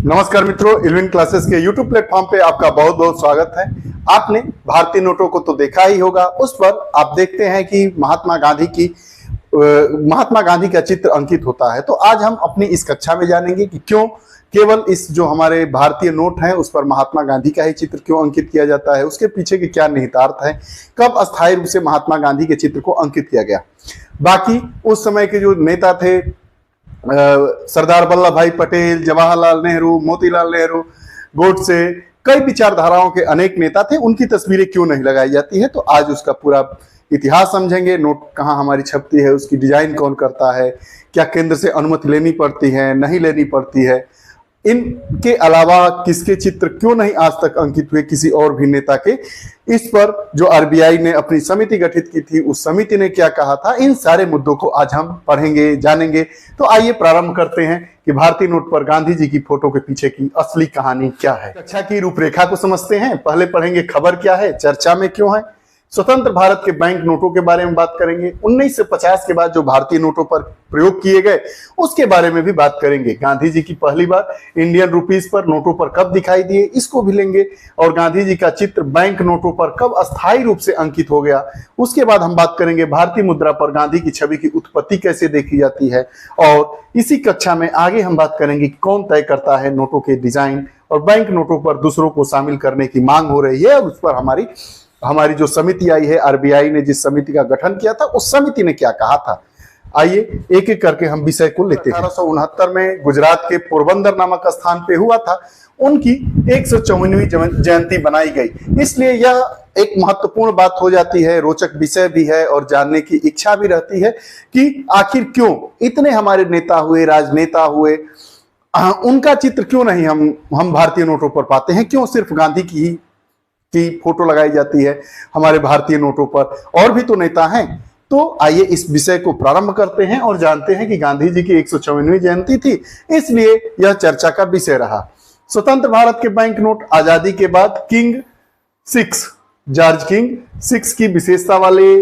नमस्कार मित्रों, इल्विन क्लासेस के YouTube प्लेटफॉर्म पे आपका बहुत बहुत स्वागत है। आपने भारतीय नोटों को तो देखा ही होगा। उस पर आप देखते हैं कि महात्मा गांधी का चित्र अंकित होता है। तो आज हम अपनी इस कक्षा में जानेंगे कि क्यों केवल इस जो हमारे भारतीय नोट है उस पर महात्मा गांधी का ही चित्र क्यों अंकित किया जाता है, उसके पीछे के क्या निहितार्थ है, कब अस्थायी रूप से महात्मा गांधी के चित्र को अंकित किया गया। बाकी उस समय के जो नेता थे, सरदार वल्लभ भाई पटेल, जवाहरलाल नेहरू, मोतीलाल नेहरू, गोडसे, कई विचारधाराओं के अनेक नेता थे, उनकी तस्वीरें क्यों नहीं लगाई जाती है। तो आज उसका पूरा इतिहास समझेंगे। नोट कहाँ हमारी छपती है, उसकी डिजाइन कौन करता है, क्या केंद्र से अनुमति लेनी पड़ती है, नहीं लेनी पड़ती है, इनके अलावा किसके चित्र क्यों नहीं आज तक अंकित हुए किसी और भी नेता के, इस पर जो आरबीआई ने अपनी समिति गठित की थी उस समिति ने क्या कहा था, इन सारे मुद्दों को आज हम पढ़ेंगे, जानेंगे। तो आइए प्रारंभ करते हैं कि भारतीय नोट पर गांधी जी की फोटो के पीछे की असली कहानी क्या है। कक्षा की रूपरेखा को समझते हैं। पहले पढ़ेंगे खबर क्या है, चर्चा में क्यों है, स्वतंत्र भारत के बैंक नोटों के बारे में बात करेंगे, 1950 के बाद जो भारतीय नोटों पर प्रयोग किए गए उसके बारे में भी बात करेंगे, गांधी जी की पहली बार इंडियन रुपीस पर नोटों पर कब दिखाई दिए इसको भी लेंगे, और गांधी जी का चित्र बैंक नोटों पर कब अस्थायी रूप से अंकित हो गया। उसके बाद हम बात करेंगे भारतीय मुद्रा पर गांधी की छवि की उत्पत्ति कैसे देखी जाती है, और इसी कक्षा में आगे हम बात करेंगे कि कौन तय करता है नोटों के डिजाइन, और बैंक नोटों पर दूसरों को शामिल करने की मांग हो रही है और उस पर हमारी जो समिति आई है, आरबीआई ने जिस समिति का गठन किया था उस समिति ने क्या कहा था। आइए एक एक करके हम विषय को लेते हैं। 1869 में गुजरात के पोरबंदर नामक स्थान पे हुआ था, उनकी 154वीं जयंती बनाई गई। इसलिए यह एक महत्वपूर्ण बात हो जाती है, रोचक विषय भी है और जानने की इच्छा भी रहती है कि आखिर क्यों इतने हमारे नेता हुए, राजनेता हुए, उनका चित्र क्यों नहीं हम भारतीय नोटों पर पाते हैं, क्यों सिर्फ गांधी की फोटो लगाई जाती है हमारे भारतीय नोटों पर, और भी तो नेता हैं। तो आइए इस विषय को प्रारंभ करते हैं और जानते हैं कि गांधी जी की 154वीं जयंती थी, इसलिए यह चर्चा का विषय रहा। स्वतंत्र भारत के बैंक नोट आजादी के बाद जॉर्ज किंग 6 की विशेषता वाले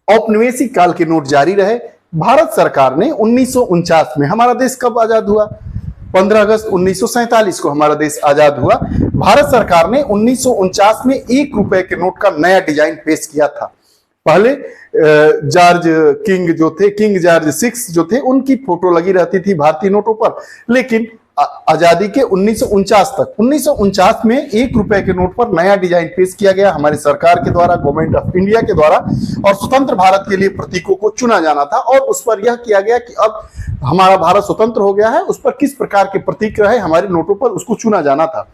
औपनिवेशिक काल के नोट जारी रहे। भारत सरकार ने 1949 में, हमारा देश कब आजाद हुआ, 15 अगस्त 1947 को हमारा देश आजाद हुआ। भारत सरकार ने 1949 में 1 रुपए के नोट का नया डिजाइन पेश किया था। पहले किंग जॉर्ज 6 जो थे उनकी फोटो लगी रहती थी भारतीय नोटों पर, लेकिन आजादी के 1949 में 1 रुपए के नोट पर नया डिजाइन पेश किया गया हमारी सरकार के द्वारा, गवर्नमेंट ऑफ इंडिया के द्वारा, और स्वतंत्र भारत के लिए प्रतीकों को चुना जाना था। और उस पर यह किया गया कि अब हमारा भारत स्वतंत्र हो गया है, उस पर किस प्रकार के प्रतीक रहे हमारे नोटों पर उसको चुना जाना था।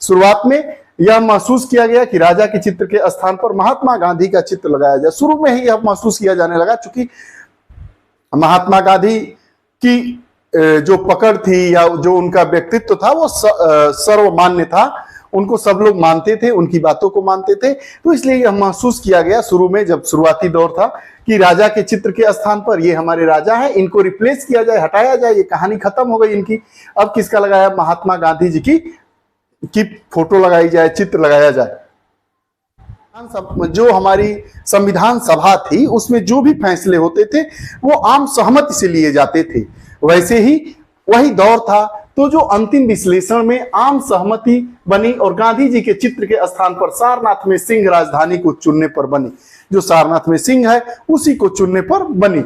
शुरुआत में यह महसूस किया गया कि राजा के चित्र के स्थान पर महात्मा गांधी का चित्र लगाया जाए। शुरू में ही यह महसूस किया जाने लगा, चूंकि महात्मा गांधी की जो पकड़ थी या जो उनका व्यक्तित्व था वो सर्वमान्य था, उनको सब लोग मानते थे, उनकी बातों को मानते थे। तो इसलिए यह महसूस किया गया शुरू में, जब शुरुआती दौर था, कि राजा के चित्र के स्थान पर ये हमारे राजा हैं, इनको रिप्लेस किया जाए, हटाया जाए, ये कहानी खत्म हो गई इनकी। अब किसका लगाया, महात्मा गांधी जी की फोटो लगाई जाए, चित्र लगाया जाए। जो हमारी संविधान सभा थी उसमें जो भी फैसले होते थे वो आम सहमति से लिए जाते थे, वैसे ही वही दौर था। तो जो अंतिम विश्लेषण में आम सहमति बनी और गांधी जी के चित्र के स्थान पर सारनाथ में सिंह राजधानी को चुनने पर बनी, जो सारनाथ में सिंह है उसी को चुनने पर बनी।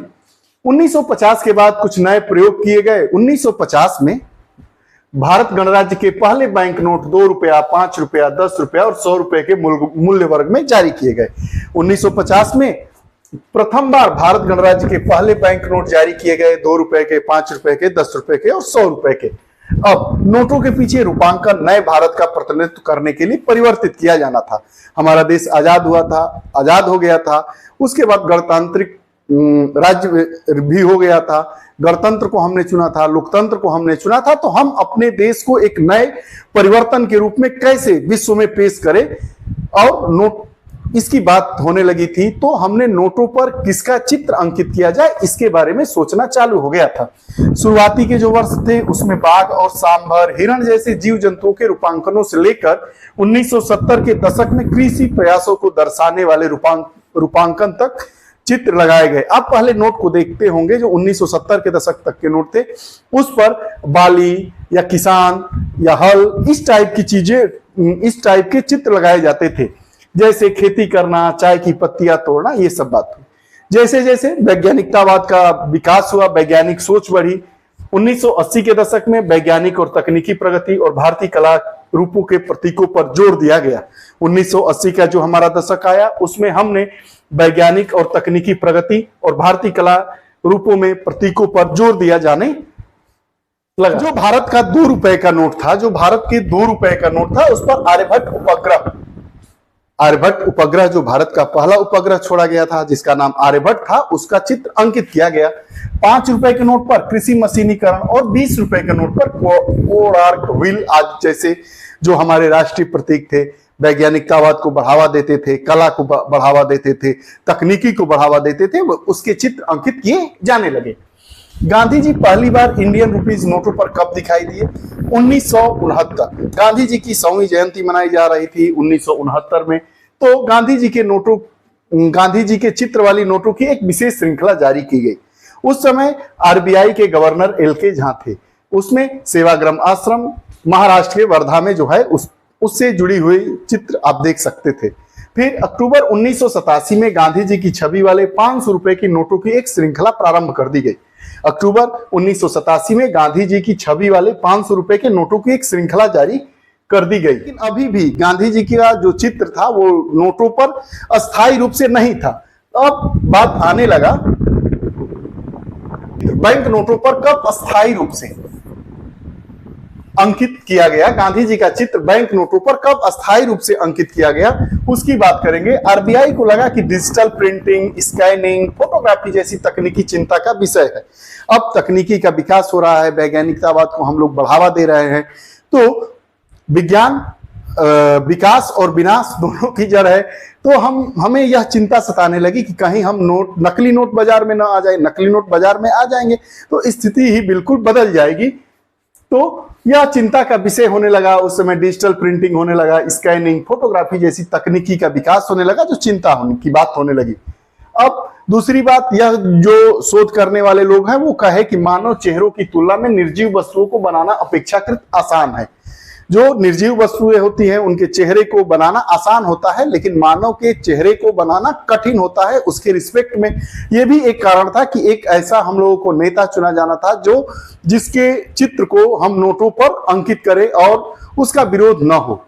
1950 के बाद कुछ नए प्रयोग किए गए। 1950 में भारत गणराज्य के पहले बैंक नोट 2 रुपया, 5 रुपया, 10 रुपया और 100 रुपए के मूल्य वर्ग में जारी किए गए। 1950 में प्रथम बार भारत गणराज्य के पहले बैंक नोट जारी किए गए, 2 रुपए के, 5 रुपए के, 10 रुपए के और 100 रुपए के। अब नोटों के पीछे रूपांकन नए भारत का प्रतिनिधित्व करने के लिए परिवर्तित किया जाना था। हमारा देश आजाद हो गया था। उसके बाद गणतांत्रिक राज्य भी हो गया था, गणतंत्र को हमने चुना था, लोकतंत्र को हमने चुना था। तो हम अपने देश को एक नए परिवर्तन के रूप में कैसे विश्व में पेश करें, और नोट इसकी बात होने लगी थी। तो हमने नोटों पर किसका चित्र अंकित किया जाए इसके बारे में सोचना चालू हो गया था। शुरुआती के जो वर्ष थे उसमें बाघ और सांभर, हिरण जैसे जीव जंतुओं के रूपांकनों से लेकर 1970 के दशक में कृषि प्रयासों को दर्शाने वाले रूपांकन तक चित्र लगाए गए। आप पहले नोट को देखते होंगे जो 1970 के दशक तक के नोट थे, उस पर बाली या किसान या हल इस टाइप की चीजें, इस टाइप के चित्र लगाए जाते थे, जैसे खेती करना, चाय की पत्तियां तोड़ना, ये सब बात हुई। जैसे जैसे वैज्ञानिकतावाद का विकास हुआ, वैज्ञानिक सोच बढ़ी, 1980 के दशक में वैज्ञानिक और तकनीकी प्रगति और भारतीय कला रूपों के प्रतीकों पर जोर दिया गया। 1980 का जो हमारा दशक आया उसमें हमने वैज्ञानिक और तकनीकी प्रगति और भारतीय कला रूपों में प्रतीकों पर जोर दिया जाने लगा। जो भारत का 2 रुपए का नोट था, जो भारत के 2 रुपए का नोट था, उस पर आर्यभट्ट उपग्रह जो भारत का पहला उपग्रह छोड़ा गया था, जिसका नाम आर्यभट्ट था, उसका चित्र अंकित किया गया। 5 रुपए के नोट पर कृषि मशीनीकरण और 20 रुपए के नोट पर कोणार्क व्हील आज जैसे जो हमारे राष्ट्रीय प्रतीक थे, वैज्ञानिकतावाद को बढ़ावा देते थे, कला को बढ़ावा देते थे, तकनीकी को बढ़ावा देते थे, उसके चित्र अंकित किए जाने लगे। गांधी जी पहली बार इंडियन रुपीज नोटों पर कब दिखाई दिए? 1969। गांधी जी की 100वीं जयंती मनाई जा रही थी 1969 में, तो गांधी जी के चित्र वाली नोटों की एक विशेष श्रृंखला जारी की गई। उस समय आरबीआई के गवर्नर एलके झा थे। उसमें सेवाग्राम आश्रम महाराष्ट्र के वर्धा में जो है उससे जुड़ी हुई चित्र आप देख सकते थे। फिर अक्टूबर 1987 में गांधी जी की छवि वाले 500 रुपए की नोटों की एक श्रृंखला प्रारंभ कर दी गई। अक्टूबर 1987 में गांधी जी की छवि वाले 500 रुपए के नोटों की एक श्रृंखला जारी कर दी गई। लेकिन अभी भी गांधी जी का जो चित्र था वो नोटों पर अस्थायी रूप से नहीं था। अब बात आने लगा बैंक नोटों पर कब अस्थायी रूप से अंकित किया गया, गांधी जी का चित्र बैंक नोटों पर कब अस्थायी रूप से अंकित किया गया, उसकी बात करेंगे। आरबीआई को लगा कि डिजिटल प्रिंटिंग, स्कैनिंग, फोटोग्राफी जैसी तकनीकी चिंता का विषय है। अब तकनीकी का विकास हो रहा है, वैज्ञानिकतावाद को हम लोग बढ़ावा दे रहे हैं, तो विज्ञान विकास और विनाश दोनों की जड़ है। तो हमें यह चिंता सताने लगी कि कहीं हम नकली नोट बाजार में ना आ जाए। नकली नोट बाजार में आ जाएंगे तो स्थिति ही बिल्कुल बदल जाएगी। तो यह चिंता का विषय होने लगा। उस समय डिजिटल प्रिंटिंग होने लगा, स्कैनिंग, फोटोग्राफी जैसी तकनीकी का विकास होने लगा, जो चिंता की बात होने लगी। अब दूसरी बात, यह जो शोध करने वाले लोग हैं वो कहे कि मानव चेहरों की तुलना में निर्जीव वस्तुओं को बनाना अपेक्षाकृत आसान है। जो निर्जीव वस्तुएं होती हैं उनके चेहरे को बनाना आसान होता है, लेकिन मानव के चेहरे को बनाना कठिन होता है। उसके रिस्पेक्ट में यह भी एक कारण था कि एक ऐसा हम लोगों को नेता चुना जाना था जो जिसके चित्र को हम नोटों पर अंकित करें और उसका विरोध न हो।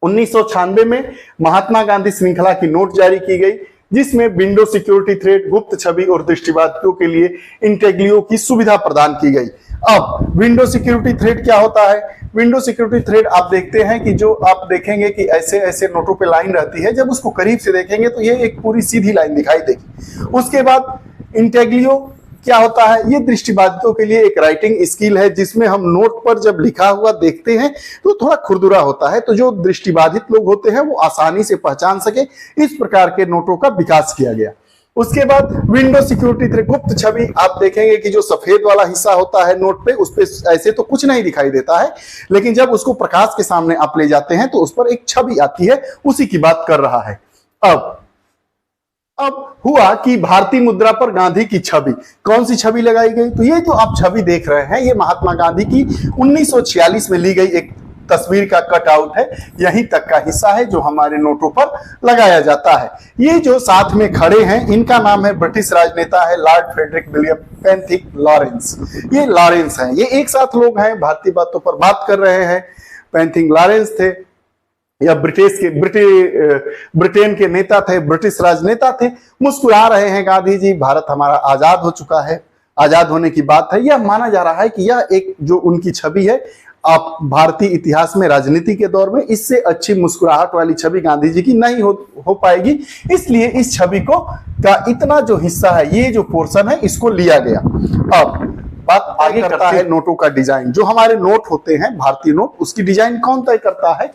1996 में महात्मा गांधी श्रृंखला की नोट जारी की गई, जिसमें विंडो सिक्योरिटी थ्रेड, गुप्त छवि और दृष्टिबाधितों के लिए इंटेग्लियो की सुविधा प्रदान की गई। अब विंडो सिक्योरिटी थ्रेड क्या होता है? विंडो सिक्योरिटी थ्रेड आप देखते हैं कि जो आप देखेंगे कि ऐसे ऐसे नोटों पे लाइन रहती है, जब उसको करीब से देखेंगे तो ये एक पूरी सीधी लाइन दिखाई देगी। उसके बाद इंटेग्लियो क्या होता है? ये दृष्टिबाधितों के लिए एक राइटिंग स्किल है, जिसमें हम नोट पर जब लिखा हुआ देखते हैं तो थोड़ा खुरदुरा होता है, तो जो दृष्टिबाधित लोग होते हैं वो आसानी से पहचान सके, इस प्रकार के नोटों का विकास किया गया। उसके बाद विंडो सिक्योरिटी थ्रेड, गुप्त छवि, आप देखेंगे कि जो सफेद वाला हिस्सा होता है नोट पे, उस पे ऐसे तो कुछ नहीं दिखाई देता है, लेकिन जब उसको प्रकाश के सामने आप ले जाते हैं तो उस पर एक छवि आती है, उसी की बात कर रहा है। अब हुआ कि भारतीय मुद्रा पर गांधी की छवि, कौन सी छवि लगाई गई? तो ये जो आप छवि देख रहे हैं, ये महात्मा गांधी की 1946 में ली गई एक तस्वीर का कटआउट है। यहीं तक का हिस्सा है जो हमारे नोटों पर लगाया जाता है। ये जो साथ में खड़े हैं, इनका नाम है, ब्रिटिश राजनेता है लॉर्ड फ्रेडरिक विलियम पेंथिक लॉरेंस। ये लॉरेंस हैं, ये एक साथ लोग हैं, भारतीय बातों पर बात कर रहे हैं। पेंथिक लॉरेंस थे या ब्रिटेन के नेता थे, ब्रिटिश राजनेता थे। मुस्कुरा रहे हैं गांधी जी, भारत हमारा आजाद हो चुका है, आजाद होने की बात है। यह माना जा रहा है कि यह एक जो उनकी छवि है, आप भारतीय इतिहास में राजनीति के दौर में इससे अच्छी मुस्कुराहट वाली छवि गांधी जी की नहीं हो पाएगी, इसलिए इस छवि को का इतना जो हिस्सा है, ये जो पोर्शन है, इसको लिया गया। अब बात आगे करता है नोटों का डिजाइन। जो हमारे नोट होते हैं, भारतीय नोट, उसकी डिजाइन कौन तय करता है?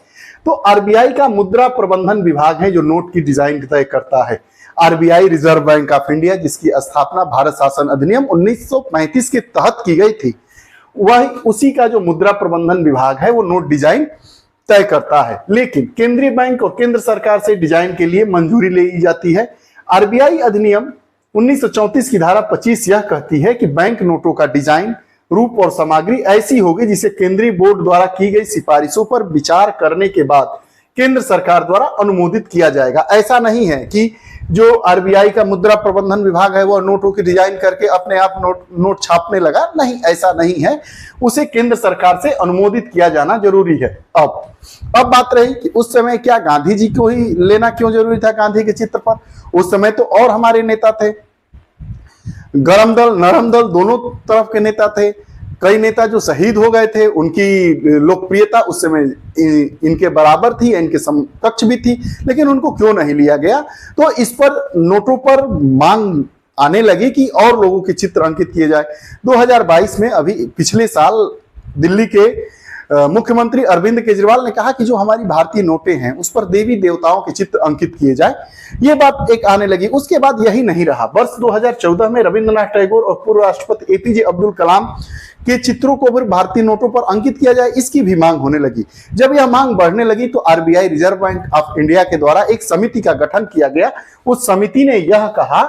तो आरबीआई का मुद्रा प्रबंधन विभाग है जो नोट की डिजाइन तय करता है। RBI reserve bank of India, जिसकी स्थापना भारत शासन अधिनियम 1935 के तहत की गई थी, वह उसी का जो मुद्रा प्रबंधन विभाग है वो नोट डिजाइन तय करता है। लेकिन केंद्रीय बैंक और केंद्र सरकार से डिजाइन के लिए मंजूरी ली जाती है। आरबीआई अधिनियम 1934 की धारा 25 यह कहती है कि बैंक नोटों का डिजाइन, रूप और सामग्री ऐसी होगी जिसे केंद्रीय बोर्ड द्वारा की गई सिफारिशों पर विचार करने के बाद केंद्र सरकार द्वारा अनुमोदित किया जाएगा। ऐसा नहीं है कि जो आरबीआई का मुद्रा प्रबंधन विभाग है वो नोटों की डिजाइन करके अपने आप नोट छापने लगा, नहीं, ऐसा नहीं है। उसे केंद्र सरकार से अनुमोदित किया जाना जरूरी है। अब बात रही कि उस समय क्या गांधी जी को ही लेना क्यों जरूरी था गांधी के चित्र पर? उस समय तो और हमारे नेता थे, गरम दल नरम दल दोनों तरफ के नेता थे। कई नेता जो शहीद हो गए थे, उनकी लोकप्रियता उस समय इनके बराबर थी, इनके समकक्ष भी थी, लेकिन उनको क्यों नहीं लिया गया? तो इस पर नोटों पर मांग आने लगी कि और लोगों के चित्र अंकित किए जाए। 2022 में अभी पिछले साल दिल्ली के मुख्यमंत्री अरविंद केजरीवाल ने कहा कि जो हमारी भारतीय नोटें हैं उस पर देवी देवताओं के चित्र अंकित किए जाए। ये बात एक आने लगी। उसके बाद यही नहीं रहा, वर्ष 2014 में रविंद्रनाथ टैगोर और पूर्व राष्ट्रपति एपीजे अब्दुल कलाम के चित्रों को भी भारतीय नोटों पर अंकित किया जाए, इसकी भी मांग होने लगी। जब यह मांग बढ़ने लगी तो RBI, reserve bank of India के द्वारा एक समिति का गठन किया गया। उस समिति ने यह कहा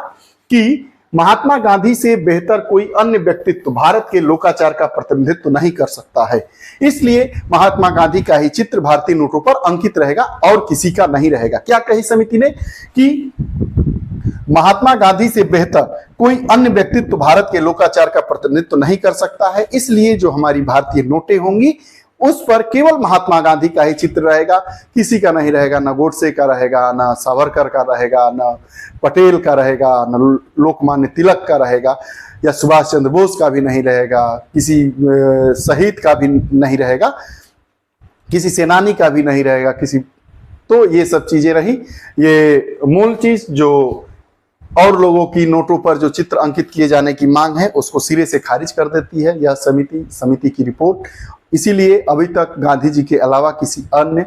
कि महात्मा गांधी से बेहतर कोई अन्य व्यक्तित्व भारत के लोकाचार का प्रतिनिधित्व नहीं कर सकता है, इसलिए महात्मा गांधी का ही चित्र भारतीय नोटों पर अंकित रहेगा और किसी का नहीं रहेगा। क्या कही समिति ने कि महात्मा गांधी से बेहतर कोई अन्य व्यक्तित्व भारत के लोकाचार का प्रतिनिधित्व नहीं कर सकता है, इसलिए जो हमारी भारतीय नोटें होंगी उस पर केवल महात्मा गांधी का ही चित्र रहेगा, किसी का नहीं रहेगा। ना गोडसे का रहेगा, ना सावरकर का रहेगा, ना पटेल का रहेगा, ना लोकमान्य तिलक का रहेगा, या सुभाष चंद्र बोस का भी नहीं रहेगा, किसी शहीद का भी नहीं रहेगा, किसी सेनानी का भी नहीं रहेगा, किसी। तो ये सब चीजें रही। ये मूल चीज जो और लोगों की नोटों पर जो चित्र अंकित किए जाने की मांग है उसको सिरे से खारिज कर देती है यह समिति की रिपोर्ट। इसीलिए अभी तक गांधी जी के अलावा किसी अन्य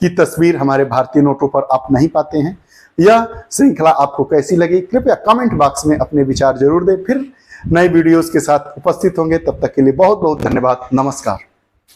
की तस्वीर हमारे भारतीय नोटों पर आप नहीं पाते हैं। यह श्रृंखला आपको कैसी लगी कृपया कमेंट बॉक्स में अपने विचार जरूर दें। फिर नए वीडियोस के साथ उपस्थित होंगे, तब तक के लिए बहुत बहुत धन्यवाद। नमस्कार।